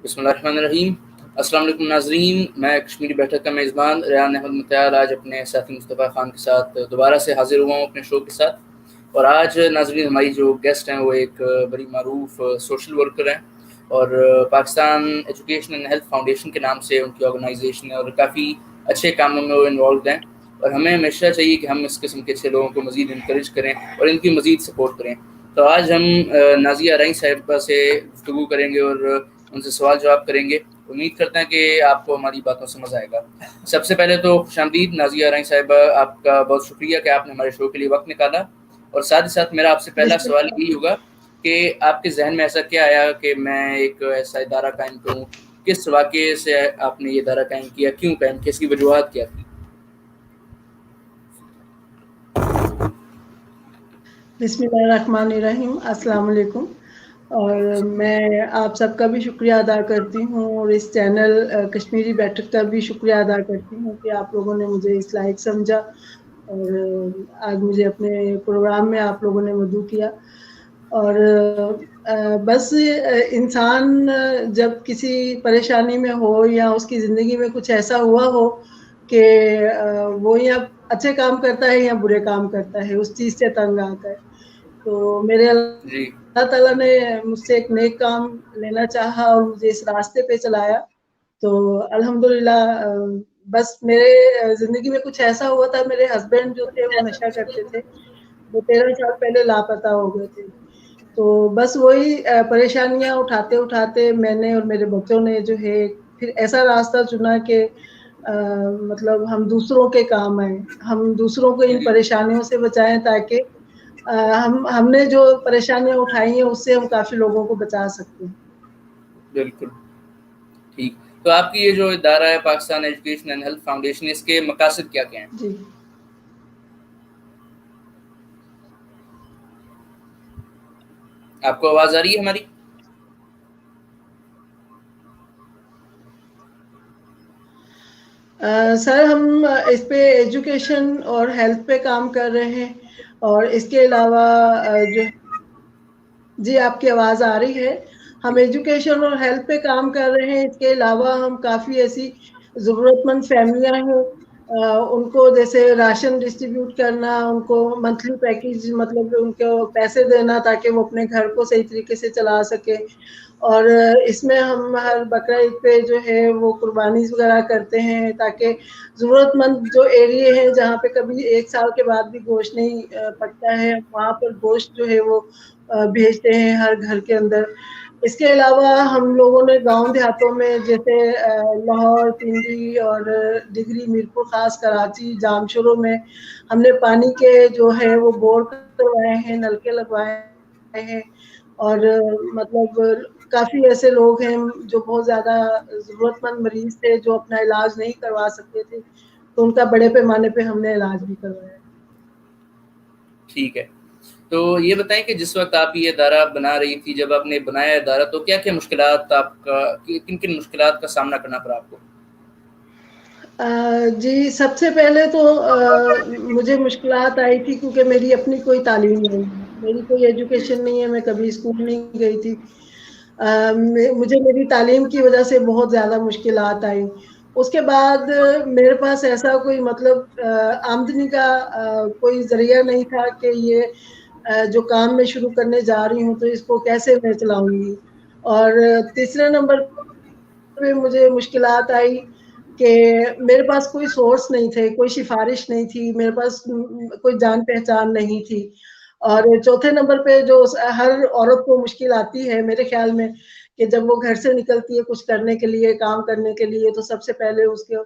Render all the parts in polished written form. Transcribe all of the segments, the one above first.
बिस्मिल्लाहिर्रहमानिर्रहीम। अस्सलाम वालेकुम नाज़रीन, मैं कश्मीरी बैठक का मेज़बान रेहान अहमद मुत्तैयार आज अपने साथी मुस्तफ़ा ख़ान के साथ दोबारा से हाज़िर हुआ हूँ अपने शो के साथ। और आज नाज़रीन हमारी जो गेस्ट हैं वो एक बड़ी मारूफ़ सोशल वर्कर हैं और Pakistan education and health foundation के नाम से उनकी ऑर्गेनाइजेशन है और काफ़ी अच्छे कामों में वो इन्वॉल्व हैं। और हमें हमेशा चाहिए कि हम इस किस्म के अच्छे लोगों को मज़ीद इनकरेज करें और इनकी मज़ीद सपोर्ट करें। तो आज हम नाज़िया आरई साहिबा से गुफ्तगू करेंगे और उनसे सवाल जवाब करेंगे। उम्मीद करते हैं कि आपको हमारी बातों से मज़ा आएगा। सबसे पहले तो खुशामदीद नाज़िया आरई साहिबा, आपका बहुत शुक्रिया कि आपने हमारे शो के लिए वक्त निकाला। और साथ ही साथ मेरा आपसे पहला सवाल यही होगा कि आपके जहन में ऐसा क्या आया कि मैं एक ऐसा इदारा कायम करूँ? किस वाक़े से आपने ये इदारा कायम किया, क्यों कायम किया, इसकी वजूहात क्या थी? बिस्मिल्लाहिर्रहमानिर्रहीम, अस्सलाम वालेकुम। और मैं आप सबका भी शुक्रिया अदा करती हूँ और इस चैनल कश्मीरी बैठक का भी शुक्रिया अदा करती हूँ कि आप लोगों ने मुझे इस लायक समझा और आज मुझे अपने प्रोग्राम में आप लोगों ने मदऊ किया। और बस इंसान जब किसी परेशानी में हो या उसकी ज़िंदगी में कुछ ऐसा हुआ हो कि वो या अच्छे काम करता है या बुरे काम करता है, उस चीज़ से तंग आता है। तो मेरे जी। अल्लाह ताला ने मुझसे एक नेक काम लेना चाहा और मुझे इस रास्ते पे चलाया। तो अल्हम्दुलिल्लाह बस मेरे ज़िंदगी में कुछ ऐसा हुआ था, मेरे हस्बैंड जो थे वो नशा करते थे। वो 13 साल पहले लापता हो गए थे। तो बस वही परेशानियाँ उठाते-उठाते मैंने और मेरे बच्चों ने जो है फिर ऐसा रास्ता चुना कि मतलब हम दूसरों के काम आएँ। हम दूसरों को इन जी, परेशानियों से बचाएँ ताकि हमने जो परेशानियाँ उठाई हैं उससे हम काफ़ी लोगों को बचा सकते हैं। बिल्कुल। ठीक। तो आपकी ये जो इदारा है Pakistan education and health foundation, इसके मकासद क्या-क्या हैं? जी। आपको आवाज़ आ रही है हमारी? सर हम इस पे एजुकेशन और हेल्थ पे काम कर रहे हैं और इसके अलावा जो जी, आपकी आवाज़ आ रही है। हम एजुकेशन और हेल्थ पे काम कर रहे हैं, इसके अलावा हम काफ़ी ऐसी ज़रूरतमंद फैमिलियाँ हैं उनको जैसे राशन डिस्ट्रीब्यूट करना, उनको मंथली पैकेज मतलब उनको पैसे देना ताकि वो अपने घर को सही तरीके से चला सकें। और इसमें हम हर बकरा ईद पे जो है वो कुर्बानीज़ वग़ैरह करते हैं ताकि ज़रूरतमंद जो एरिये हैं जहाँ पे कभी 1 साल के बाद भी गोश्त नहीं पकता है, वहाँ पर गोश्त जो है वो भेजते हैं हर घर के अंदर। इसके अलावा हम लोगों ने गाँव देहातों में जैसे लाहौर, पिंडी और डिगरी, मीरपुर ख़ास कराची, जामशोरों में हमने पानी के जो है वो बोर करवाए हैं, नलके लगवाए हैं और मतलब काफ़ी ऐसे लोग हैं जो बहुत ज़्यादा ज़रूरतमंद मरीज़ थे जो अपना इलाज नहीं करवा सकते थे, तो उनका बड़े पैमाने पे हमने इलाज भी करवाया। ठीक है। तो ये बताएँ कि जिस वक़्त आप ये इदारा बना रही थी, जब आपने बनाया इदारा, तो क्या-क्या मुश्किलात आपका कि किन-किन मुश्किलात का सामना करना पड़ा आपको? जी, सबसे पहले तो मुझे मुश्किलात आई थी क्योंकि मेरी अपनी कोई तालीम नहीं है, मेरी कोई एजुकेशन नहीं है, मैं कभी स्कूल नहीं गई थी। मुझे मेरी तालीम की वज़ह से बहुत ज़्यादा मुश्किलात आई। उसके बाद मेरे पास ऐसा कोई मतलब आमदनी का कोई ज़रिया नहीं था कि ये जो काम मैं शुरू करने जा रही हूँ, तो इसको कैसे मैं चलाऊँगी? और तीसरे नंबर पे मुझे मुश्किलात आई कि मेरे पास कोई सोर्स नहीं थे, कोई सिफ़ारिश नहीं थी, मेरे पास कोई जान-पहचान नहीं थी। और चौथे नंबर पे जो हर औरत को मुश्किल आती है मेरे ख़्याल में कि जब वो घर से निकलती है कुछ करने के लिए, काम करने के लिए, तो सबसे पहले उसको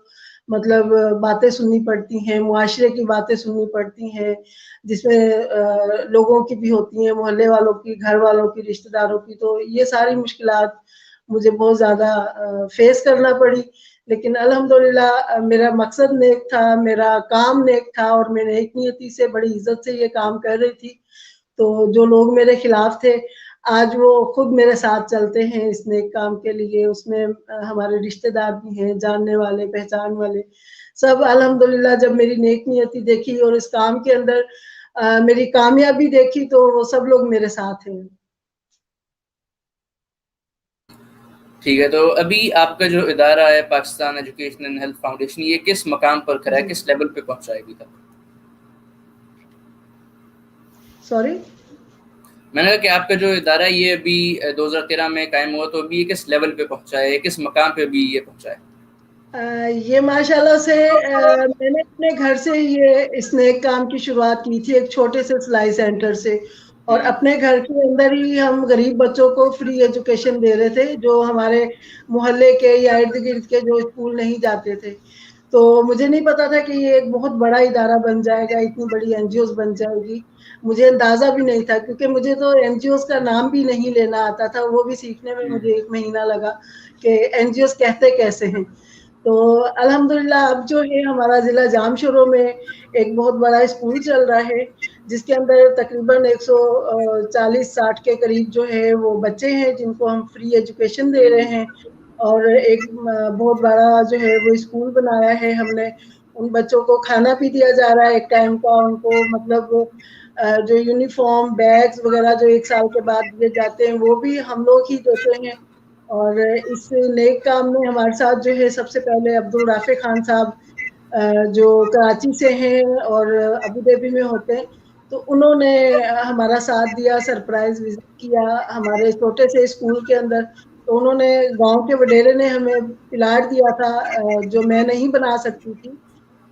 मतलब बातें सुननी पड़ती हैं, मुआशरे की बातें सुननी पड़ती हैं, जिसमें लोगों की भी होती हैं, मोहल्ले वालों की, घर वालों की, रिश्तेदारों की, तो ये सारी मुश्किलात मुझे बहुत ज़्यादा फेस करना पड़ी। लेकिन अल्हम्दुलिल्लाह मेरा मकसद नेक था, मेरा काम नेक था और मैं नेक नियति से बड़ी इज़्ज़त से ये काम कर रही थी। तो जो लोग मेरे खिलाफ थे, आज वो खुद मेरे साथ चलते हैं इस नेक काम के लिए। उसमें हमारे रिश्तेदार भी हैं, जानने वाले, पहचान वाले। सब अल्हम्दुलिल्लाह जब मेरी नेक नियति देखी और इस काम के अंदर मेरी कामयाबी देखी तो वो सब लोग मेरे साथ हैं। ٹھیک ہے، تو ابھی آپ کا جو ادارہ ہے Pakistan education and health foundation, یہ کس مقام پر کھڑا ہے، کس لیول پہ پہنچا ہے ابھی تک؟ سوری، میں نے کہا کہ آپ کا جو ادارہ ہے یہ ابھی 2013 میں قائم ہوا، تو ابھی یہ کس لیول پہ پہنچا ہے، کس مقام پہ ابھی یہ پہنچا ہے؟ یہ ماشاءاللہ سے میں نے اپنے گھر سے اس نیک کام کی شروعات کی تھی، ایک چھوٹے سے سلائی سینٹر سے، اور اپنے گھر کے اندر ہی ہم غریب بچوں کو فری ایجوکیشن دے رہے تھے، جو ہمارے محلے کے یا ارد گرد کے جو اسکول نہیں جاتے تھے. تو مجھے نہیں پتا تھا کہ یہ ایک بہت بڑا ادارہ بن جائے گا، اتنی بڑی این جی اوز بن جائے گی. مجھے اندازہ بھی نہیں تھا، کیونکہ مجھے تو این جی اوز کا نام بھی نہیں لینا آتا تھا، وہ بھی سیکھنے میں مجھے 1 مہینہ لگا کہ این جی اوز کہتے کیسے ہیں. تو الحمدللہ اب جو ہے ہمارا ضلع جام شورو میں ایک بہت بڑا اسکول چل رہا ہے، جس کے اندر تقریباً 140-60 کے قریب جو ہے وہ بچے ہیں، جن کو ہم فری ایجوکیشن دے رہے ہیں. اور ایک بہت بڑا جو ہے وہ اسکول بنایا ہے ہم نے. ان بچوں کو کھانا بھی دیا جا رہا ہے ایک ٹائم کا، ان کو مطلب جو یونیفارم، بیگز وغیرہ جو 1 سال کے بعد دیے جاتے ہیں وہ بھی ہم لوگ ہی دیتے ہیں. اور اس نیک کام میں ہمارے ساتھ جو ہے سب سے پہلے عبدالرافع خان صاحب جو کراچی سے ہیں اور ابوظہبی میں ہوتے ہیں، تو انہوں نے ہمارا ساتھ دیا، سرپرائز وزٹ کیا ہمارے چھوٹے سے اسکول کے اندر. تو انہوں نے گاؤں کے وڈیرے نے ہمیں پلاٹ دیا تھا، جو میں نہیں بنا سکتی تھی،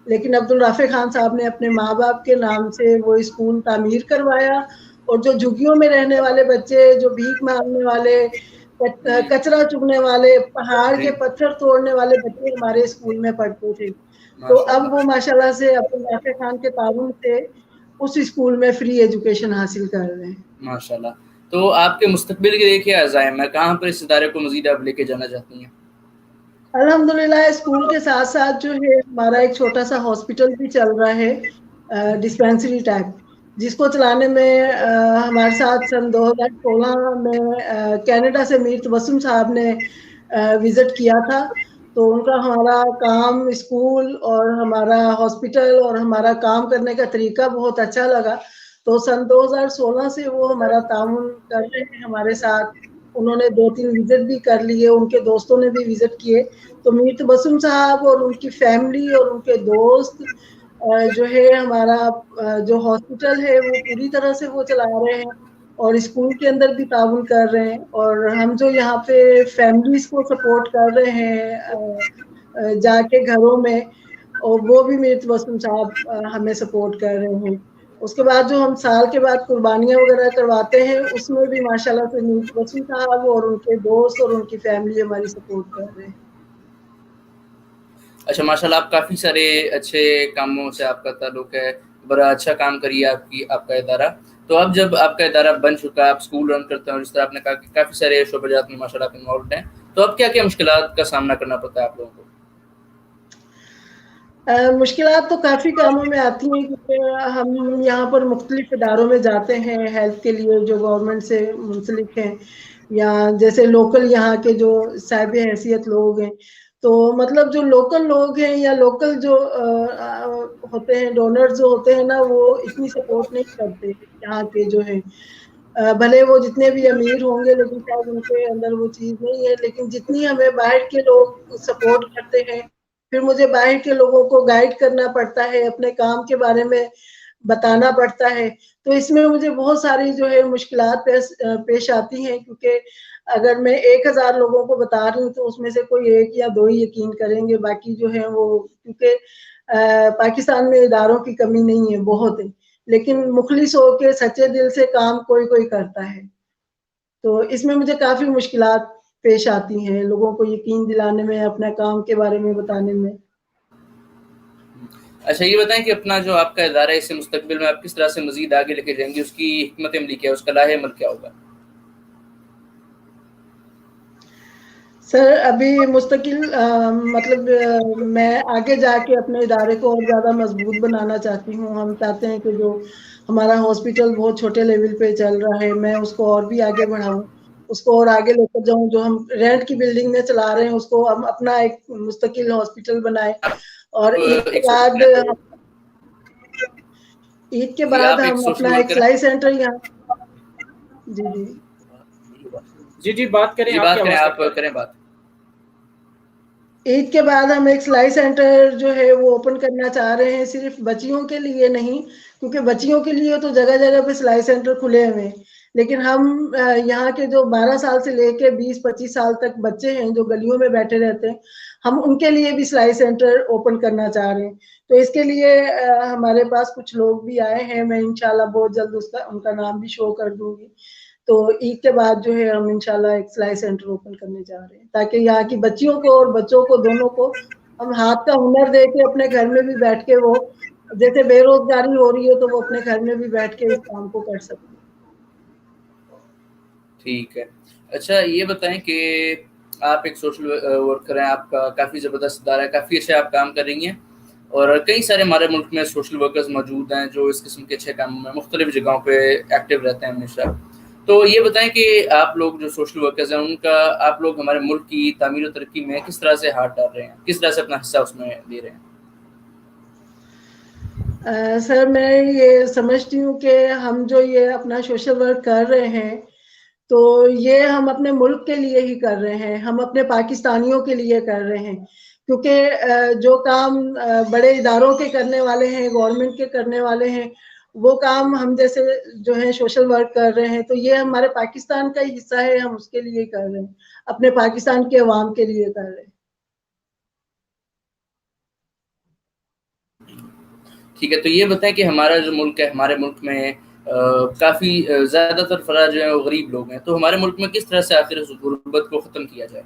لیکن عبدالرافع خان صاحب نے اپنے ماں باپ کے نام سے وہ اسکول تعمیر کروایا. اور جو جھگیوں میں رہنے والے بچے، جو بھیک مانگنے والے، کچرا چگنے والے، پہاڑ جی کے پتھر توڑنے والے بچے ہمارے اسکول میں پڑھتے تھے. تو ماشاء اب وہ اللہ، ماشاءاللہ سے عبدالرافع خان کے تعاون سے اس اسکول میں فری ایجوکیشن حاصل کر رہے ہیں. ماشاء اللہ. تو آپ کے مستقبل کے لیے کیا عزائم ہے، کہاں پر اس ادارے کو مزید آپ لے کے جانا چاہتی ہیں؟ الحمدللہ اسکول کے ساتھ ساتھ جو ہے ہمارا ایک چھوٹا سا ہاسپٹل بھی چل رہا ہے، ڈسپینسری ٹائپ، جس کو چلانے میں ہمارے ساتھ سن 2016 میں کینیڈا سے میر تبسم صاحب نے وزٹ کیا تھا. تو ان کا ہمارا کام، اسکول اور ہمارا ہاسپٹل اور ہمارا کام کرنے کا طریقہ بہت اچھا لگا. تو سن 2016 سے وہ ہمارا تعاون کر رہے ہیں ہمارے ساتھ. انہوں نے 2-3 وزٹ بھی کر لیے، ان کے دوستوں نے بھی وزٹ کیے. تو میر تبسم صاحب اور ان کی فیملی اور ان کے دوست جو ہے ہمارا جو ہاسپٹل ہے وہ پوری طرح سے وہ چلا رہے ہیں، اور اسکول کے اندر بھی تعاون کر رہے ہیں. اور ہم جو یہاں پہ فیملیز کو سپورٹ کر رہے ہیں جا کے گھروں میں، اور وہ بھی میر تبسم صاحب ہمیں سپورٹ کر رہے ہیں. اس کے بعد جو ہم سال کے بعد قربانیاں وغیرہ کرواتے ہیں، اس میں بھی ماشاءاللہ سے میر تبسم صاحب اور ان کے دوست اور ان کی فیملی ہماری سپورٹ کر رہے ہیں. اچھا، ماشاء اللہ، آپ کافی سارے اچھے کاموں سے آپ کا تعلق ہے، بڑا اچھا کام کری ہے آپ کا ادارہ. تو اب جب آپ کا ادارہ بن چکا ہے، آپ اسکول رن کرتے ہیں، اور جس طرح آپ نے کہا کہ کافی سارے شعبہ جات میں ماشاء اللہ آپ انوالوڈ ہیں، تو اب کیا کیا مشکلات کا سامنا کرنا پڑتا ہے آپ لوگوں کو؟ مشکلات تو کافی کاموں میں آتی ہیں، کیونکہ ہم یہاں پر مختلف اداروں میں جاتے ہیں ہیلتھ کے لیے، جو گورنمنٹ سے منسلک ہیں، یا جیسے لوکل یہاں کے جو صاحب حیثیت لوگ ہیں. تو مطلب جو لوکل لوگ ہیں یا لوکل جو ہوتے ہیں ڈونر جو ہوتے ہیں نا، وہ اتنی سپورٹ نہیں کرتے یہاں کے جو ہیں. بھلے وہ جتنے بھی امیر ہوں گے، لیکن شاید ان کے اندر وہ چیز نہیں ہے. لیکن جتنی ہمیں باہر کے لوگ سپورٹ کرتے ہیں، پھر مجھے باہر کے لوگوں کو گائیڈ کرنا پڑتا ہے، اپنے کام کے بارے میں بتانا پڑتا ہے. تو اس میں مجھے بہت ساری جو ہے مشکلات پیش آتی ہیں، کیونکہ اگر میں 1000 لوگوں کو بتا رہی ہوں تو اس میں سے کوئی 1 یا 2 ہی یقین کریں گے، باقی جو ہے وہ، کیونکہ پاکستان میں اداروں کی کمی نہیں ہے، بہت ہے، لیکن مخلص ہو کے سچے دل سے کام کوئی کرتا ہے. تو اس میں مجھے کافی مشکلات پیش آتی ہیں لوگوں کو یقین دلانے میں، اپنے کام کے بارے میں بتانے میں. اچھا، یہ بتائیں کہ اپنا جو آپ کا ادارہ ہے، اسے مستقبل میں آپ کس طرح سے مزید آگے لے کے جائیں گے، اس کی حکمت عملی کیا ہے، اس کا لاہ عمل کیا ہوگا؟ سر ابھی مستقل مطلب میں آگے جا کے اپنے ادارے کو اور زیادہ مضبوط بنانا چاہتی ہوں. ہم چاہتے ہیں کہ جو ہمارا ہاسپٹل بہت چھوٹے لیول پہ چل رہا ہے، میں اس کو اور بھی آگے بڑھاؤں، اس کو اور آگے لے کر جاؤں. جو ہم رینٹ کی بلڈنگ میں چلا رہے ہیں، اس کو ہم اپنا ایک مستقل ہاسپٹل بنائیں. اور عید کے ایک سیکنڈ بعد میں جی آپ ایک ہم سوچ اپنا نوٹ ایک کریں. سلائی سینٹر یہاں. جی جی بات کریں، جی آپ کی بات کریں، آواز آپ کٹ رہی ہے. کریں بات. ईद के बाद हम एक सिलाई सेंटर जो है वो ओपन करना चाह रहे हैं, सिर्फ बच्चियों के लिए नहीं, क्योंकि बच्चियों के लिए तो जगह जगह पे सिलाई सेंटर खुले हुए हैं, लेकिन हम यहाँ के जो 12 साल से लेके 20-25 साल तक बच्चे हैं जो गलियों में बैठे रहते हैं, हम उनके लिए भी सिलाई सेंटर ओपन करना चाह रहे हैं। तो इसके लिए हमारे पास कुछ लोग भी आए हैं, मैं इंशाल्लाह बहुत जल्द उनका नाम भी शो कर दूंगी। तो ईद के बाद जो है हम इंशाल्लाह एक सिलाई सेंटर ओपन करने जा रहे हैं, ताकि यहाँ की बच्चियों को और बच्चों को दोनों को हम हाथ का हुनर दे के अपने घर में भी बैठ के, वो जैसे बेरोजगारी हो रही है तो वो अपने घर में भी बैठ के इस काम को कर सकते हैं। ठीक है। अच्छा ये बताएं कि आप एक सोशल वर्कर हैं, आपका काफ़ी ज़बरदस्त इदारा है, काफ़ी अच्छा आप काम कर रही हैं, और कई सारे हमारे मुल्क में सोशल वर्कर्स मौजूद हैं जो इस किस्म के अच्छे कामों में मुख्तलिफ जगहों पे एक्टिव रहते हैं हमेशा। तो ये बताएं कि आप लोग जो सोशल वर्कर्स हैं उनका, आप लोग हमारे मुल्क की तामीर और तरक्की में किस तरह से हाथ डाल रहे हैं, किस तरह से अपना हिस्सा उसमें दे रहे हैं? सर मैं ये समझती हूँ कि हम जो ये अपना सोशल वर्क कर रहे हैं तो ये हम अपने मुल्क के लिए ही कर रहे हैं, हम अपने पाकिस्तानियों के लिए कर रहे हैं, क्योंकि जो काम बड़े इदारों के करने वाले हैं, गवर्नमेंट के करने वाले हैं, वो काम हम जैसे जो है सोशल वर्क कर रहे हैं, तो ये हमारे पाकिस्तान का ही हिस्सा है, हम उसके लिए कर रहे हैं, अपने पाकिस्तान के अवाम के लिए कर रहे हैं। ठीक है, तो ये बताएं कि हमारा जो मुल्क है, हमारे मुल्क में काफ़ी ज़्यादातर फ़राद जो है वो गरीब लोग हैं, तो हमारे मुल्क में किस तरह से आखिर इस गुर्बत को ख़त्म किया जाए?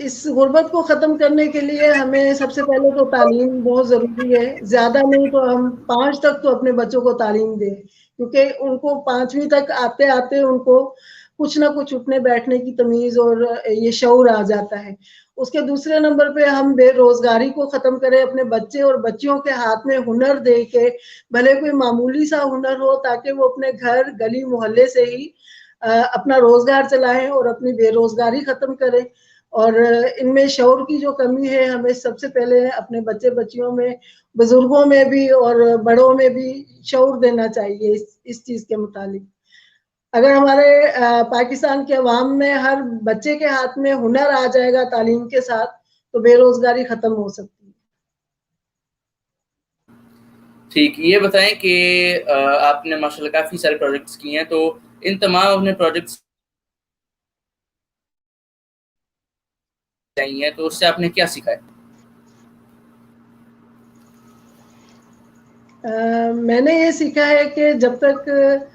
इस गुर्बत को ख़त्म करने के लिए हमें सबसे पहले तो तालीम बहुत ज़रूरी है, ज़्यादा नहीं तो हम 5 तक तो अपने बच्चों को तालीम दें, क्योंकि उनको 5वीं तक आते-आते उनको कुछ ना कुछ उठने बैठने की तमीज़ और ये शऊर आ जाता है। उसके दूसरे नंबर पे हम बेरोज़गारी को ख़त्म करें, अपने बच्चे और बच्चियों के हाथ में हुनर दे के, भले कोई मामूली सा हुनर हो, ताकि वो अपने घर, गली, मोहल्ले से ही अपना रोजगार चलाएं और अपनी बेरोजगारी खत्म करें। और इनमें शऊर की जो कमी है, हमें सबसे पहले अपने बच्चे बच्चियों में, बुजुर्गों में भी और बड़ों में भी शऊर देना चाहिए इस चीज के मुतालिक। अगर हमारे पाकिस्तान के अवाम में हर बच्चे के हाथ में हुनर आ जाएगा तालीम के साथ, तो बेरोजगारी खत्म हो सकती है। ठीक, ये बताएं कि आपने माशाल्लाह काफ़ी सारे प्रोजेक्ट्स किए हैं, तो इन तमाम अपने प्रोजेक्ट्स चाहिए, तो उससे आपने क्या सीखा है? मैंने ये सीखा है कि जब तक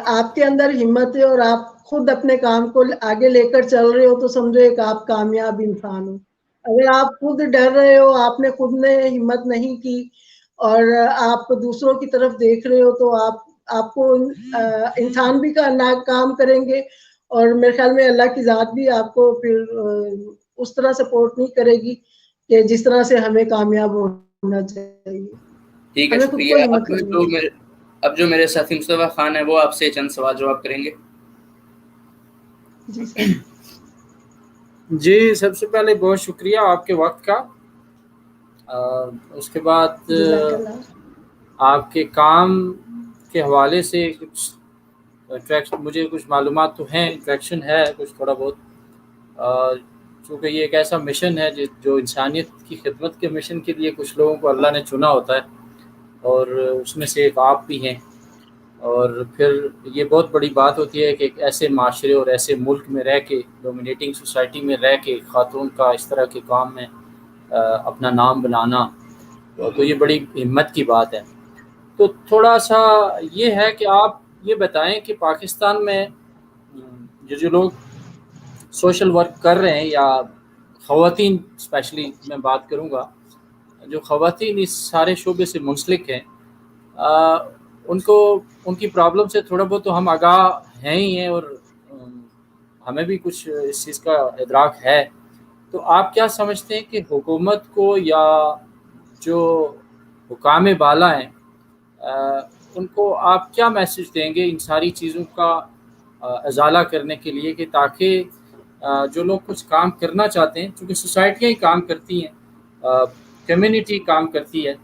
आपके अंदर हिम्मत है और आप खुद अपने काम को आगे लेकर चल रहे हो, तो समझो एक आप कामयाब इंसान हो। अगर आप खुद डर रहे हो, आपने खुद ने हिम्मत नहीं की और आप दूसरों की तरफ देख रहे हो, तो आपको इंसान भी का नाकाम करेंगे, और मेरे ख्याल में अल्लाह की ज़ात भी आपको फिर उस तरह सपोर्ट नहीं करेगी कि जिस तरह से हमें कामयाब होना चाहिए। ठीक है, हमें खुद को शुक्रिया। हिम्मत करनी चाहिए। अब जो मेरे साथी मुस्तफ़ा खान है वो आपसे चंद सवाल जवाब करेंगे। जी सर। जी, सबसे पहले बहुत शुक्रिया आपके वक्त का। उसके बाद जज़ाकल्लाह। आपके काम के हवाले से कुछ मुझे कुछ मालूमात तो हैं, इंट्रैक्शन है कुछ थोड़ा बहुत, चूँकि ये एक ऐसा मिशन है जो इंसानियत की खिदमत के मिशन के लिए कुछ लोगों को अल्लाह ने चुना होता है, और उसमें से एक आप भी हैं। और फिर ये बहुत बड़ी बात होती है कि एक ऐसे माशरे और ऐसे मुल्क में रह के, डोमिनेटिंग सोसाइटी में रह के ख़ातून का इस तरह के काम में अपना नाम बनाना, तो ये बड़ी हिम्मत की बात है। तो थोड़ा सा ये है कि आप ये बताएं कि पाकिस्तान में जो लोग सोशल वर्क कर रहे हैं, या ख़वातीन स्पेशली मैं बात करूँगा, जो ख़वातीन इस सारे शोबे से मुंसलिक हैं, उनको उनकी प्रॉब्लम से थोड़ा बहुत तो हम आगाह हैं ही हैं, और हमें भी कुछ इस चीज़ का इदराक है। तो आप क्या समझते हैं कि हुकूमत को या जो हुकाम बाला हैं, उनको आप क्या मैसेज देंगे इन सारी चीज़ों का अजाला करने के लिए, कि ताकि जो लोग कुछ काम करना चाहते हैं, क्योंकि सोसाइटियाँ ही काम करती हैं, कम्युनिटी काम करती है,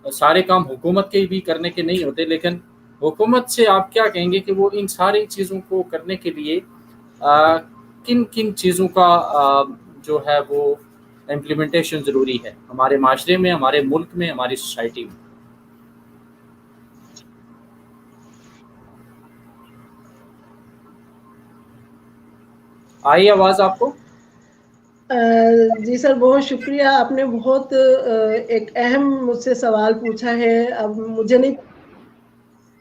सारे काम हुकूमत के भी करने के नहीं होते, लेकिन हुकूमत से आप क्या कहेंगे कि वो इन सारी चीज़ों को करने के लिए किन किन चीज़ों का जो है वो इम्प्लीमेंटेशन ज़रूरी है हमारे माशरे में, हमारे मुल्क में, हमारी सोसाइटी में? आई आवाज़ आपको? जी सर, बहुत शुक्रिया। आपने बहुत एक अहम मुझसे सवाल पूछा है। अब मुझे नहीं,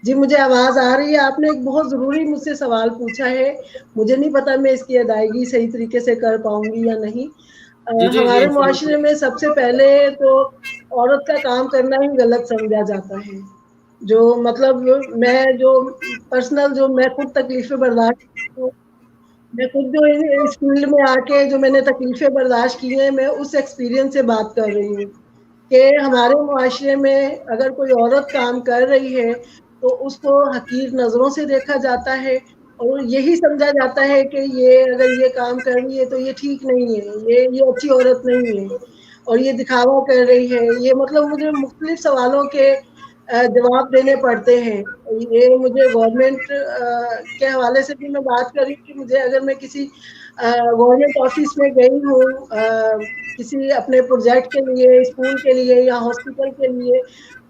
जी मुझे आवाज़ आ रही है। आपने एक बहुत ज़रूरी मुझसे सवाल पूछा है। मुझे नहीं पता मैं इसकी अदायगी सही तरीके से कर पाऊँगी या नहीं। जी जी जी, हमारे इंशाल्लाह। मुआशरे में सबसे पहले तो औरत का काम करना ही गलत समझा जाता है। जो मतलब मैं जो पर्सनल जो मैं खुद तकलीफ़ें बर्दाश्त हूँ, मैं खुद जो इस फील्ड में आके जो मैंने तकलीफ़ें बर्दाश्त की हैं, मैं उस एक्सपीरियंस से बात कर रही हूँ कि हमारे मुआशरे में अगर कोई औरत काम कर रही है, तो उसको हकीर नज़रों से देखा जाता है और यही समझा जाता है कि ये अगर ये काम कर रही है, तो ये ठीक नहीं है, ये अच्छी औरत नहीं है और ये दिखावा कर रही है। ये मतलब मुझे मुख्तलिफ़ सवालों के जवाब देने पड़ते हैं। ये मुझे गवर्नमेंट के हवाले से भी मैं बात कर रही हूँ कि मुझे अगर मैं किसी गवर्नमेंट ऑफिस में गई हूँ किसी अपने प्रोजेक्ट के लिए, स्कूल के लिए या हॉस्पिटल के लिए,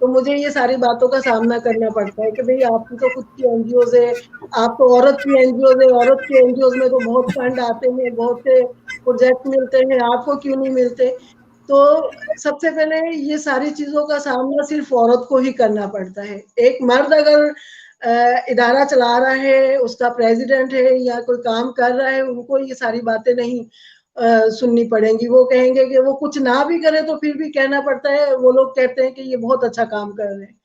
तो मुझे ये सारी बातों का सामना करना पड़ता है कि भई आपकी तो खुद की एनजीओज़ है, आप तो औरत की एनजीओज़ है, औरत की एनजीओज़ में तो बहुत फंड आते हैं, बहुत से प्रोजेक्ट मिलते हैं, आपको क्यों नहीं मिलते? तो सबसे पहले ये सारी चीज़ों का सामना सिर्फ़ औरत को ही करना पड़ता है। एक मर्द अगर इदारा चला रहा है, उसका प्रेज़िडेंट है या कोई काम कर रहा है, उनको ये सारी बातें नहीं सुननी पड़ेंगी। वो कहेंगे कि वो कुछ ना भी करे तो फिर भी कहना पड़ता है, वो लोग कहते हैं कि ये बहुत अच्छा काम कर रहे हैं।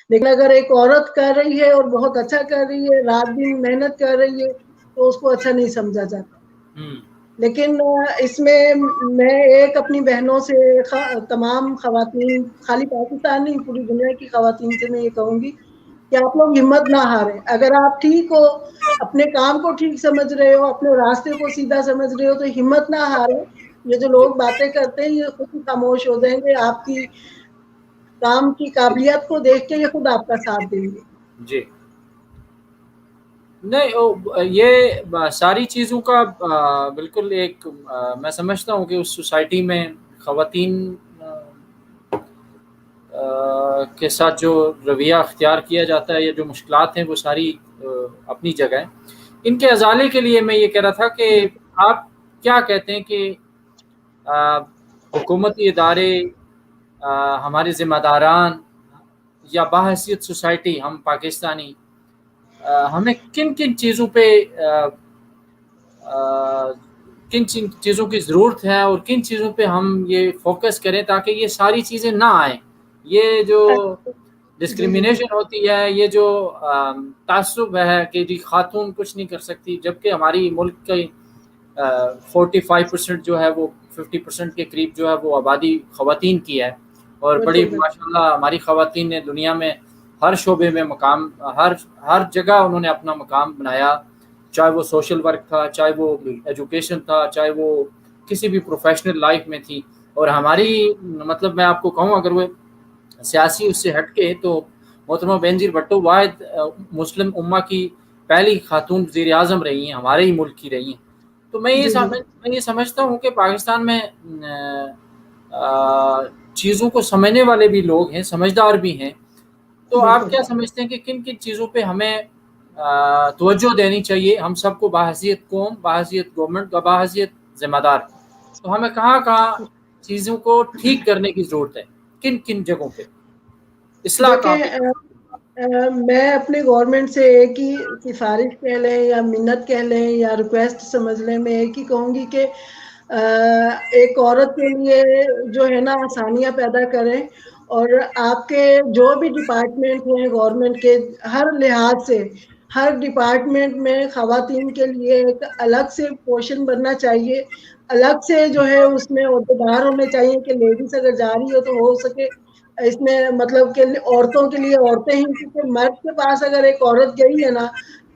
लेकिन अगर एक औरत कर रही है और बहुत अच्छा कर रही है, रात-दिन मेहनत कर रही है, तो उसको अच्छा नहीं समझा जाता। लेकिन इसमें मैं एक अपनी बहनों से तमाम ख़वातीन, खाली पाकिस्तान नहीं, पूरी दुनिया की ख़वातीन से मैं ये कहूँगी कि आप लोग हिम्मत ना हारें। अगर आप ठीक हो, अपने काम को ठीक समझ रहे हो, अपने रास्ते को सीधा समझ रहे हो, तो हिम्मत ना हारें। ये जो जी लोग बातें करते हैं, ये खुद ही खामोश हो जाएँगे। आपकी काम की काबिलियत को देख के ये खुद आपका साथ देंगे। जी। नहीं, ये सारी चीज़ों का बिल्कुल एक मैं समझता हूँ कि उस सोसाइटी में ख़वातीन के साथ जो रवैया अख्तियार किया जाता है या जो मुश्किलात हैं वो सारी अपनी जगह हैं। इनके अज़ाले के लिए मैं ये कह रहा था कि आप क्या कहते हैं कि हुकूमती इदारे, हमारे ज़िम्मेदारान या बाहैसियत सोसाइटी हम पाकिस्तानी हमें किन किन चीज़ों पे किन किन चीज़ों की ज़रूरत है और किन चीज़ों पे हम ये फोकस करें ताकि ये सारी चीज़ें ना आएँ। ये जो जी, जी। डिस्क्रिमिनेशन होती है, ये जो तासुब है कि जी खातून कुछ नहीं कर सकती, जबकि हमारी मुल्क की 45% जो है वो 50% के करीब जो है वो आबादी ख़वातीन की है और बड़ी बिल्कुल, बिल्कुल। माशाल्लाह हमारी ख़वातीन ने दुनिया में हर शोबे में मकाम हर हर जगह उन्होंने अपना मकाम बनाया, चाहे वो सोशल वर्क था, चाहे वो एजुकेशन था, चाहे वो किसी भी प्रोफेशनल लाइफ में थी। और हमारी मतलब मैं आपको कहूँ अगर वो सियासी उससे हटके तो मोहतरमा बेनज़ीर भुट्टो वाहिद मुस्लिम उम्मा की पहली खातून वज़ीर आज़म रही हैं, हमारे ही मुल्क की रही हैं। तो मैं जी, जी। ये समझता हूँ कि पाकिस्तान में चीज़ों को समझने वाले भी लोग हैं, समझदार भी हैं। तो आप बिल्कुल। क्या समझते हैं कि किन-किन चीज़ों पे हमें तवज्जो देनी चाहिए हम सबको बाहैसियत कौम, बाहैसियत गवर्नमेंट, बाहैसियत ज़िम्मेदार? तो हमें कहाँ-कहाँ चीज़ों को ठीक करने की ज़रूरत है? किन-किन जगहों पे? इस्लाह कहाँ देखें पे करनी मैं अपने गवर्नमेंट से एक ही सिफ़ारिश कह लें या मिन्नत कह लें या रिक्वेस्ट समझ लें, मैं एक ही कहूँगी कि एक औरत के लिए जो है ना आसानियाँ पैदा करें और आपके जो भी डिपार्टमेंट हैं गवर्नमेंट के हर लिहाज से, हर डिपार्टमेंट में ख़वातीन के लिए एक अलग से पोर्शन बनना चाहिए। अलग से जो है उसमें ओहदेदार होने चाहिए कि लेडीज़ अगर जा रही हो तो हो सके इसमें मतलब कि औरतों के लिए औरतें ही, क्योंकि मर्द के पास अगर एक औरत गई है ना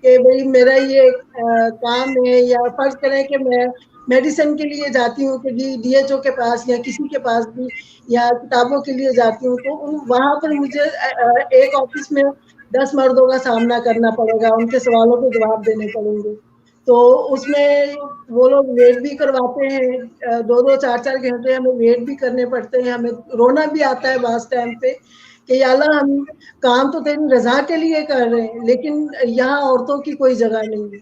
कि भई मेरा ये काम है या फ़र्ज़ करें कि मैं मेडिसिन के लिए जाती हूँ कि जी डीएचओ के पास या किसी के पास भी या किताबों के लिए जाती हूँ, तो उन वहाँ पर मुझे एक ऑफ़िस में 10 मर्दों का सामना करना पड़ेगा, उनके सवालों के जवाब देने पड़ेंगे। तो उसमें वो लोग वेट भी करवाते हैं, 2-2 4-4 घंटे हमें वेट भी करने पड़ते हैं, हमें रोना भी आता है बास टाइम पे कि या अल्लाह हम काम तो तेरी रजा के लिए कर रहे हैं, लेकिन यहाँ औरतों की कोई जगह नहीं है,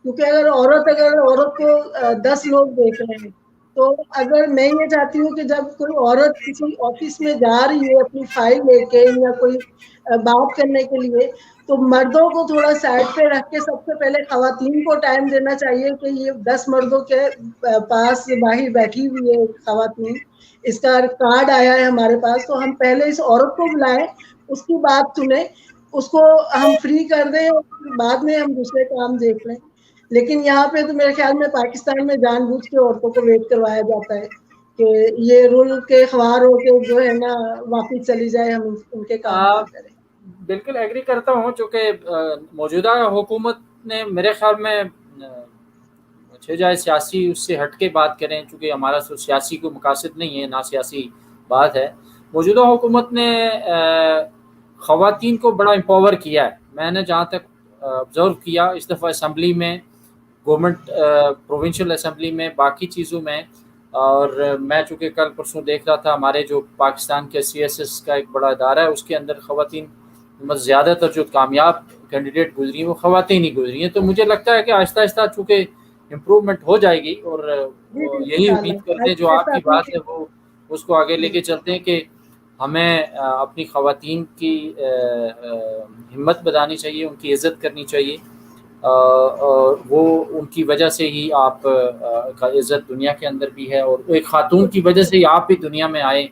क्योंकि अगर औरत को 10 लोग देख रहे हैं, तो अगर मैं ये चाहती हूँ कि जब कोई औरत किसी ऑफिस में जा रही है अपनी फाइल लेके या कोई बात करने के लिए, तो मर्दों को थोड़ा साइड पे रख के सबसे पहले खवातीन को टाइम देना चाहिए कि ये 10 मर्दों के पास बाहर बैठी हुई है खवातीन, इसका कार्ड आया है हमारे पास, तो हम पहले इस औरत को बुलाएं, उसकी बात सुने, उसको हम फ्री कर दें और बाद में हम दूसरे काम देख लें। लेकिन यहाँ पे तो मेरे ख्याल में पाकिस्तान में जानबूझ के औरतों को वेट करवाया जाता है कि ये रूल के ख्वार हो के जो है ना वापिस चली जाए, हम उनके काम ना करें। बिल्कुल एग्री करता हूँ, चूँकि मौजूदा हुकूमत ने मेरे ख्याल में जाए सियासी उससे हट के बात करें, चूँकि हमारा तो सियासी को मकासद नहीं है, ना सियासी बात है। मौजूदा हुकूमत ने ख़वातीन को बड़ा एम्पावर किया है। मैंने जहाँ तक ऑब्ज़र्व किया इस दफ़ा असम्बली में, गवर्नमेंट प्रोविंशियल असम्बली में, बाकी चीज़ों में, और मैं चूँकि कल परसों देख रहा था हमारे जो पाकिस्तान के CSS का एक बड़ा इदारा है, उसके अंदर ख़वातीन ज़्यादातर जो कामयाब कैंडिडेट गुजरी हैं वो ख़वातीन ही गुजरी हैं। तो मुझे लगता है कि आहिस्ता आहिस्ता चूँकि इम्प्रूवमेंट हो जाएगी, और यही उम्मीद करते हैं जो आपकी बात है वो उसको आगे लेके चलते हैं कि हमें अपनी ख़वातीन की हिम्मत बढ़ानी चाहिए, उनकी इज़्ज़त करनी चाहिए, और वो उनकी वजह से ही आप का इज़्ज़त दुनिया के अंदर भी है, और एक खातून की वजह से ही आप भी दुनिया में आए,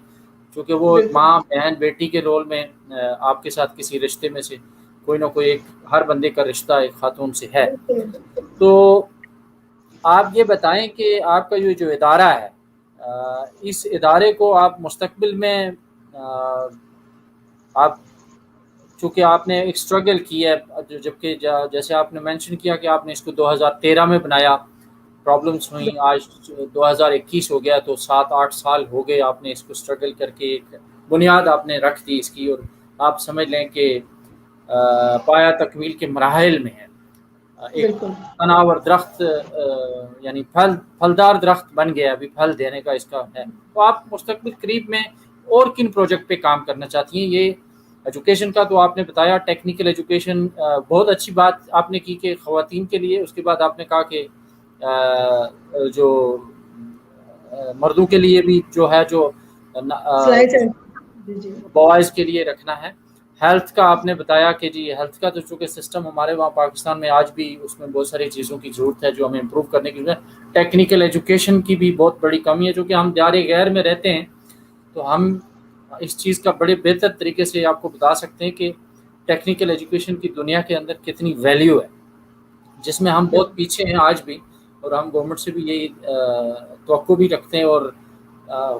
क्योंकि वो एक माँ, बहन, बेटी के रोल में आपके साथ किसी रिश्ते में से कोई ना कोई एक, हर बंदे का रिश्ता एक खातून से है। तो आप ये बताएं कि आपका जो इदारा है, इस इदारे को आप मुस्तकबिल में आप, चूँकि आपने एक स्ट्रगल किया है, जबकि जैसे आपने मेंशन किया कि आपने इसको 2013 में बनाया, प्रॉब्लम्स हुई, आज 2021 हो गया, तो 7-8 साल हो गए आपने इसको स्ट्रगल करके एक बुनियाद आपने रख दी इसकी, और आप समझ लें कि पाया तकमील के मराहिल में है। एक तनावर दरख्त यानी फलदार दरख्त बन गया, अभी फल देने का इसका है। तो आप मुस्तकबिल करीब में और किन प्रोजेक्ट पे काम करना चाहती हैं? ये एजुकेशन का तो आपने बताया, टेक्निकल एजुकेशन बहुत अच्छी बात आपने की कि ख़वातीन के लिए। उसके बाद आपने कहा कि जो मर्दों के लिए भी जो है, जो बॉयज़ के लिए रखना है। हेल्थ का आपने बताया कि जी हेल्थ का तो चूँकि सिस्टम हमारे वहाँ पाकिस्तान में आज भी उसमें बहुत सारी चीज़ों की ज़रूरत है जो हमें इम्प्रूव करने की ज़रूरत है। टेक्निकल एजुकेशन की भी बहुत बड़ी कमी है, चूँकि हम दायरे गैर में रहते हैं, तो हम इस चीज़ का बड़े बेहतर तरीके से आपको बता सकते हैं कि टेक्निकल एजुकेशन की दुनिया के अंदर कितनी वैल्यू है, जिसमें हम बहुत पीछे हैं आज भी, और हम गवर्नमेंट से भी यही तवक्को भी रखते हैं, और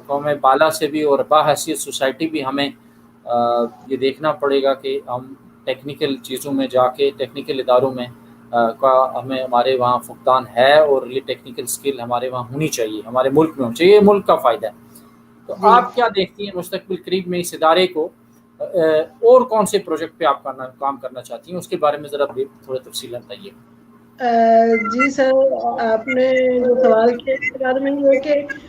कौम बाला से भी, और बाहैसियत सोसाइटी भी हमें ये देखना पड़ेगा कि हम टेक्निकल चीज़ों में जाके, टेक्निकल इदारों में का हमें, हमारे वहाँ फुकदान है, और ये टेक्निकल स्किल हमारे वहाँ होनी चाहिए, हमारे मुल्क में होनी चाहिए, ये मुल्क का फ़ायदा है। तो आप क्या देखती हैं मुस्तकबिल करीब में इस इदारे को, और कौन से प्रोजेक्ट पे आप काम करना चाहती हैं, उसके बारे में ज़रा थोड़ा तफसील बताइए। जी सर, आपने जो सवाल किया इसके बारे में ये है कि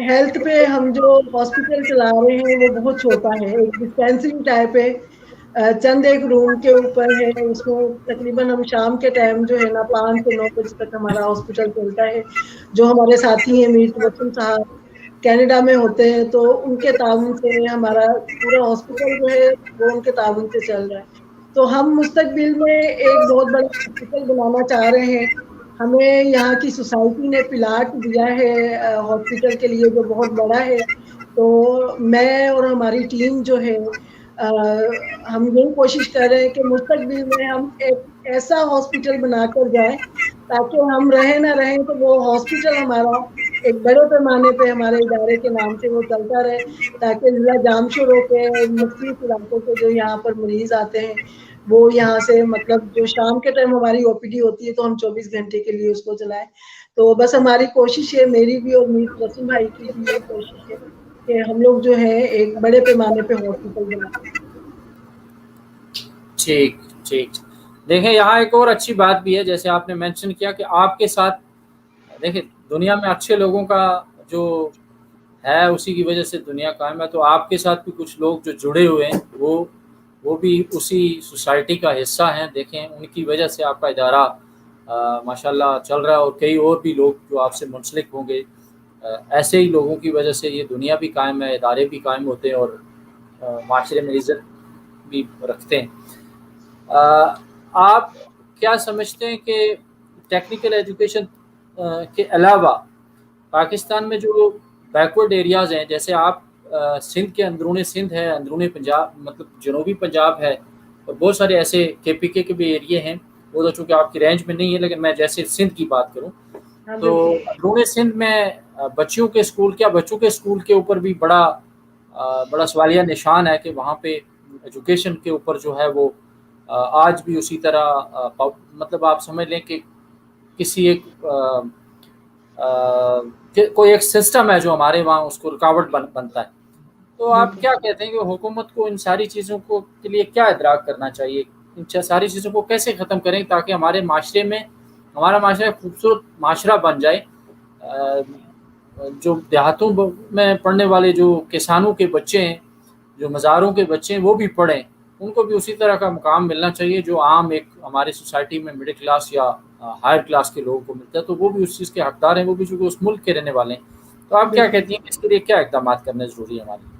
हेल्थ पे हम जो हॉस्पिटल चला रहे हैं वो बहुत छोटा है, एक डिस्पेंसरी टाइप है, चंद एक रूम के ऊपर है। उसमें तकरीबन हम शाम के टाइम जो है ना 5 से 9 बजे तक हमारा हॉस्पिटल चलता है। जो हमारे साथी हैं मीर तबस्सुम साहब कनाडा में होते हैं, तो उनके ताउन से हमारा पूरा हॉस्पिटल जो है वो उनके ताउन से चल रहा है। तो हम मुस्तकबिल में एक बहुत बड़ा हॉस्पिटल बनाना चाह रहे हैं। हमें यहाँ की सोसाइटी ने प्लाट दिया है हॉस्पिटल के लिए जो बहुत बड़ा है। तो मैं और हमारी टीम जो है हम यही कोशिश कर रहे हैं कि मुस्तकबिल में हम एक ऐसा हॉस्पिटल बनाकर जाएं ताकि हम रहें ना रहें तो वो हॉस्पिटल हमारा एक बड़े पैमाने पे हमारे इदारे के नाम से वो चलता रहे, ताकि ज़िला जामशोरों के मुख्तलिफ इलाकों के जो यहाँ पर मरीज़ आते हैं वो यहाँ से, मतलब जो शाम के टाइम हमारी OPD होती है तो हम 24 घंटे के लिए उसको चलाएं। तो बस हमारी कोशिश है, मेरी भी और मीर तबस्सुम भाई की भी ये कोशिश है कि हम लोग जो है एक बड़े पैमाने पे हॉस्पिटल बनाएं। ठीक ठीक, دیکھیں یہاں ایک اور اچھی بات بھی ہے، جیسے آپ نے مینشن کیا کہ آپ کے ساتھ، دیکھیں دنیا میں اچھے لوگوں کا جو ہے اسی کی وجہ سے دنیا قائم ہے، تو آپ کے ساتھ بھی کچھ لوگ جو جڑے ہوئے ہیں وہ بھی اسی سوسائٹی کا حصہ ہیں. دیکھیں ان کی وجہ سے آپ کا ادارہ ماشاءاللہ چل رہا ہے، اور کئی اور بھی لوگ جو آپ سے منسلک ہوں گے، ایسے ہی لوگوں کی وجہ سے یہ دنیا بھی قائم ہے، ادارے بھی قائم ہوتے ہیں، اور معاشرے میں عزت بھی رکھتے ہیں. آپ کیا سمجھتے ہیں کہ ٹیکنیکل ایجوکیشن کے علاوہ پاکستان میں جو بیکورڈ ایریاز ہیں، جیسے آپ سندھ کے اندرون سندھ ہے، اندرون پنجاب مطلب جنوبی پنجاب ہے، اور بہت سارے ایسے کے پی کے بھی ایریے ہیں، وہ تو چونکہ آپ کی رینج میں نہیں ہے، لیکن میں جیسے سندھ کی بات کروں ہاں تو بالکل. اندرون سندھ میں بچوں کے اسکول کے اوپر بھی بڑا سوالیہ نشان ہے کہ وہاں پہ ایجوکیشن کے اوپر جو ہے وہ آج بھی اسی طرح مطلب آپ سمجھ لیں کہ کسی ایک کوئی ایک سسٹم ہے جو ہمارے وہاں اس کو رکاوٹ بنتا ہے. تو آپ کیا کہتے ہیں کہ حکومت کو ان ساری چیزوں کو کے لیے کیا ادراک کرنا چاہیے، ان ساری چیزوں کو کیسے ختم کریں تاکہ ہمارے معاشرے میں ہمارا معاشرہ ایک خوبصورت معاشرہ بن جائے. جو دیہاتوں میں پڑھنے والے جو کسانوں کے بچے ہیں، جو مزاروں کے بچے ہیں، وہ بھی پڑھیں، ان کو بھی اسی طرح کا مقام ملنا چاہیے جو عام ایک ہماری سوسائٹی میں مڈل کلاس یا ہائر کلاس کے لوگوں کو ملتا ہے، تو وہ بھی اس چیز کے حقدار ہیں، وہ بھی چونکہ اس ملک کے رہنے والے ہیں. تو آپ کیا کہتی ہیں کہ اس کے لیے کیا اقدامات کرنے ضروری ہے ہمارے لیے؟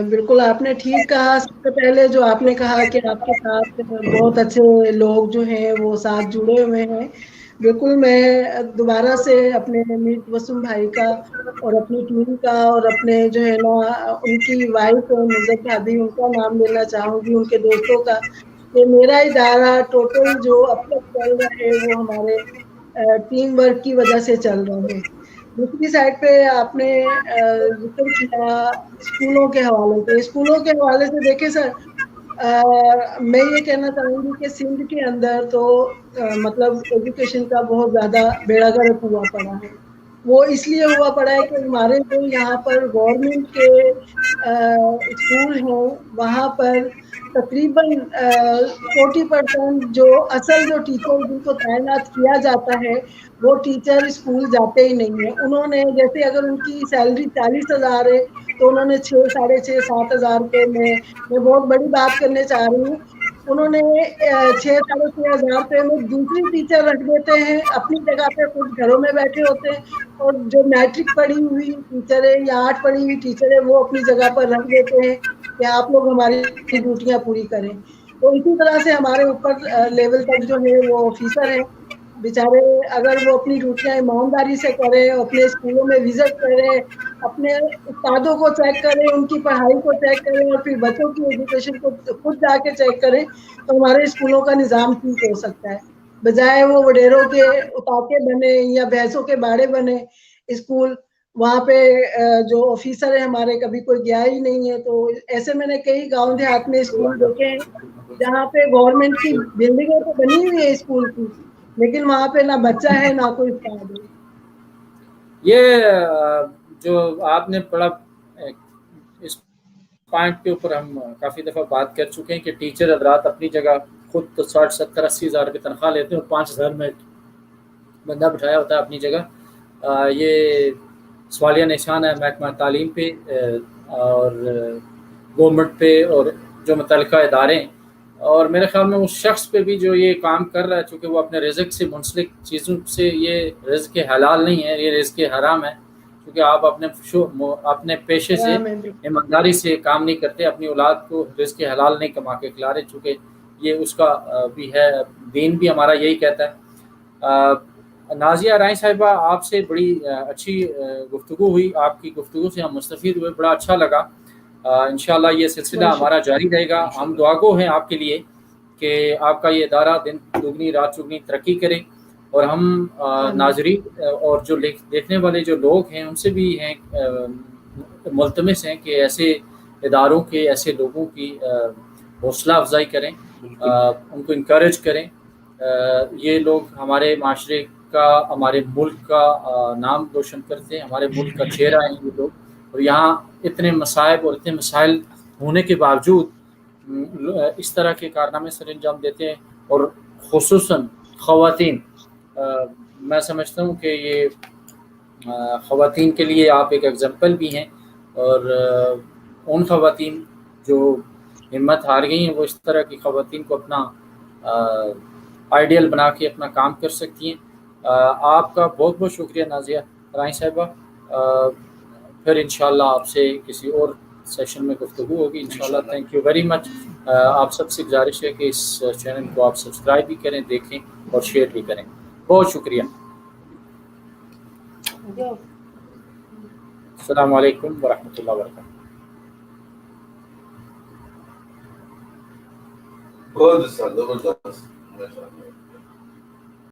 بالکل آپ نے ٹھیک کہا. سب سے پہلے جو آپ نے کہا کہ آپ کے ساتھ بہت اچھے لوگ جو ہیں وہ ساتھ جڑے ہوئے ہیں، بالکل میں دوبارہ سے اپنے میر تبسم بھائی کا اور اپنی ٹیم کا اور اپنے جو ہے نا ان کی وائف نظر بھابھی، ان کا نام لینا چاہوں گی، ان کے دوستوں کا، کہ میرا ادارہ ٹوٹل جو اب تک چل رہا ہے وہ ہمارے ٹیم ورک کی وجہ سے چل رہا ہے. دوسری سائڈ پہ آپ نے ذکر کیا اسکولوں کے حوالے سے دیکھیں سر، میں یہ کہنا چاہوں گی کہ سندھ کے اندر تو مطلب ایجوکیشن کا بہت زیادہ بیڑا گرک ہوا پڑا ہے. وہ اس لیے ہوا پڑا ہے کہ ہمارے جو یہاں پر گورنمنٹ کے اسکول ہیں وہاں پر تقریباً 40% جو اصل جو ٹیچر جن کو تعینات کیا جاتا ہے وہ ٹیچر اسکول جاتے ہی نہیں ہیں. انہوں نے جیسے اگر ان کی سیلری 40,000 ہے تو انہوں نے 6 ساڑھے 6 7,000 روپے میں بہت بڑی بات کرنے چاہ رہی ہوں، انہوں نے 6 ساڑھے 6,000 روپے میں دوسری ٹیچر رکھ دیتے ہیں، اپنی جگہ پہ خود گھروں میں بیٹھے ہوتے ہیں، اور جو میٹرک پڑھی ہوئی ٹیچر ہے یا 8 پڑھی ہوئی ٹیچر ہے وہ اپنی جگہ پر رکھ دیتے ہیں کہ آپ لوگ ہماری ڈیوٹیاں پوری کریں. تو اسی طرح سے ہمارے اوپر لیول تک جو ہے وہ آفیسر ہیں بیچارے، اگر وہ اپنی ڈیوٹیاں ایمانداری سے کریں، اپنے اسکولوں میں وزٹ کریں، اپنے استادوں کو چیک کریں، ان کی پڑھائی کو چیک کریں، اور پھر بچوں کی ایجوکیشن کو خود جا کے چیک کریں، تو ہمارے اسکولوں کا نظام ٹھیک ہو سکتا ہے. بجائے وہ وڈیروں کے اتاکے بنے یا بھینسوں کے باڑے بنے اسکول، وہاں پہ جو آفیسر ہے ہمارے کبھی کوئی گیا ہی نہیں ہے. تو ایسے میں نے کئی گاؤں دیہات میں اسکول دیکھے ہیں جہاں پہ گورنمنٹ کی بلڈنگیں تو بنی ہوئی ہے اسکول کی، لیکن وہاں پہ نہ بچہ ہے نہ کوئی استاد ہے. یہ جو آپ نے پڑھا اس پوائنٹ کے اوپر ہم کافی دفعہ بات کر چکے ہیں کہ ٹیچر حضرات اپنی جگہ خود تو 60 70 80 ہزار روپے تنخواہ لیتے ہیں اور 5,000 میں بندہ بٹھایا ہوتا ہے اپنی جگہ. یہ سوالیہ نشان ہے محکمہ تعلیم پہ اور گورنمنٹ پہ اور جو متعلقہ ادارے ہیں، اور میرے خیال میں اس شخص پہ بھی جو یہ کام کر رہا ہے، چونکہ وہ اپنے رزق سے منسلک چیزوں سے، یہ رزق حلال نہیں ہے، یہ رزق حرام ہے، کیونکہ آپ اپنے پیشے سے ایمانداری سے کام نہیں کرتے، اپنی اولاد کو رزق حلال نہیں کما کے کھلا رہے، چونکہ یہ اس کا بھی ہے، دین بھی ہمارا یہی کہتا ہے. نازیہ رائیں صاحبہ، آپ سے بڑی اچھی گفتگو ہوئی، آپ کی گفتگو سے ہم مستفید ہوئے، بڑا اچھا لگا. انشاءاللہ یہ سلسلہ ہمارا جاری رہے گا. ہم دعا گو ہیں آپ کے لیے کہ آپ کا یہ ادارہ دن دگنی رات چگنی ترقی کرے، اور ہم ناظرین اور جو دیکھنے والے جو لوگ ہیں ان سے بھی ہیں ملتمس ہیں کہ ایسے اداروں کے، ایسے لوگوں کی حوصلہ افزائی کریں، ان کو انکریج کریں. یہ لوگ ہمارے معاشرے کا، ہمارے ملک کا نام روشن کرتے ہیں، ہمارے ملک کا چہرہ ہیں یہ لوگ، اور یہاں اتنے مصائب اور اتنے مسائل ہونے کے باوجود اس طرح کے کارنامے سر انجام دیتے ہیں، اور خصوصاً خواتین. میں سمجھتا ہوں کہ یہ خواتین کے لیے آپ ایک ایگزامپل بھی ہیں، اور ان خواتین جو ہمت ہار گئی ہیں وہ اس طرح کی خواتین کو اپنا آئیڈیل بنا کے اپنا کام کر سکتی ہیں. آپ کا بہت بہت شکریہ نازیہ رائیں صاحبہ. پھر انشاءاللہ آپ سے کسی اور سیشن میں گفتگو ہوگی انشاءاللہ. Thank you very much. آپ سب سے گزارش ہے کہ اس چینل کو آپ سبسکرائب بھی کریں، دیکھیں اور شیئر بھی کریں. بہت شکریہ. السلام علیکم ورحمۃ اللہ وبرکاتہ. بہت زبردست.